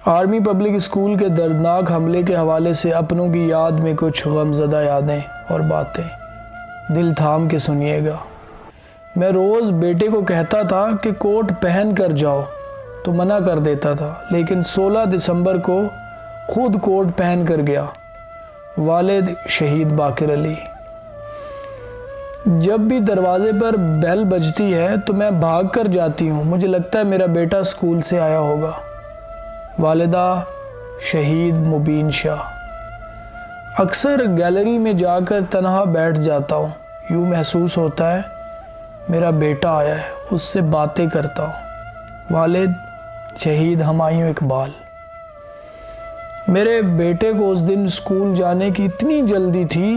Army public school کے دردناک حملے کے حوالے سے اپنوں کی یاد میں کچھ غمزدہ یادیں اور باتیں، دل تھام کے سنیے گا۔ میں روز بیٹے کو کہتا تھا کہ کوٹ پہن کر جاؤ تو منع کر دیتا تھا، لیکن 16 دسمبر کو خود کوٹ پہن کر گیا۔ والد شہید باقر علی۔ جب بھی دروازے پر بیل بجتی ہے تو میں بھاگ کر جاتی ہوں، مجھے لگتا ہے میرا بیٹا اسکول سے آیا ہوگا۔ والدہ شہید مبین شاہ۔ اکثر گیلری میں جا کر تنہا بیٹھ جاتا ہوں، یوں محسوس ہوتا ہے میرا بیٹا آیا ہے، اس سے باتیں کرتا ہوں۔ والد شہید ہمایوں اقبال۔ میرے بیٹے کو اس دن اسکول جانے کی اتنی جلدی تھی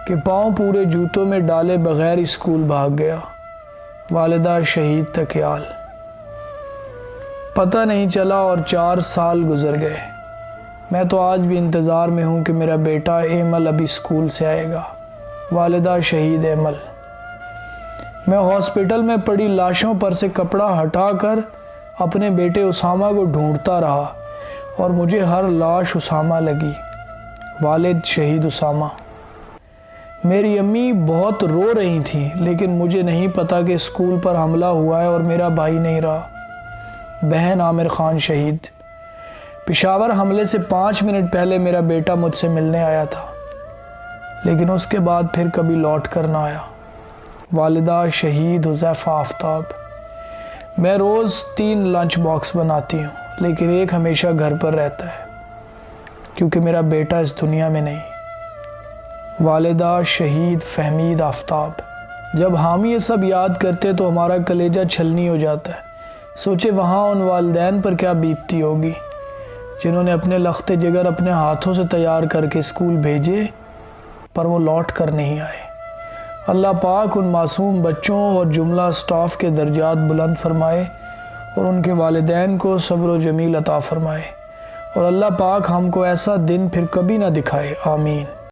کہ پاؤں پورے جوتوں میں ڈالے بغیر اسکول بھاگ گیا۔ والدہ شہید تقیال۔ پتہ نہیں چلا اور 4 سال گزر گئے۔ میں تو آج بھی انتظار میں ہوں کہ میرا بیٹا ایمل ابھی اسکول سے آئے گا۔ والدہ شہید ایمل۔ میں ہاسپٹل میں پڑی لاشوں پر سے کپڑا ہٹا کر اپنے بیٹے اسامہ کو ڈھونڈتا رہا اور مجھے ہر لاش اسامہ لگی۔ والد شہید اسامہ۔ میری امی بہت رو رہی تھیں، لیکن مجھے نہیں پتا کہ اسکول پر حملہ ہوا ہے اور میرا بھائی نہیں رہا۔ بہن عامر خان شہید۔ پشاور حملے سے 5 منٹ پہلے میرا بیٹا مجھ سے ملنے آیا تھا، لیکن اس کے بعد پھر کبھی لوٹ کر نہ آیا۔ والدہ شہید حذیفہ آفتاب۔ میں روز 3 لنچ باکس بناتی ہوں، لیکن ایک ہمیشہ گھر پر رہتا ہے کیونکہ میرا بیٹا اس دنیا میں نہیں۔ والدہ شہید فہمید آفتاب۔ جب ہم یہ سب یاد کرتے تو ہمارا کلیجہ چھلنی ہو جاتا ہے۔ سوچے وہاں ان والدین پر کیا بیتتی ہوگی جنہوں نے اپنے لخت جگر اپنے ہاتھوں سے تیار کر کے اسکول بھیجے، پر وہ لوٹ کر نہیں آئے۔ اللہ پاک ان معصوم بچوں اور جملہ اسٹاف کے درجات بلند فرمائے اور ان کے والدین کو صبر و جمیل عطا فرمائے، اور اللہ پاک ہم کو ایسا دن پھر کبھی نہ دکھائے، آمین۔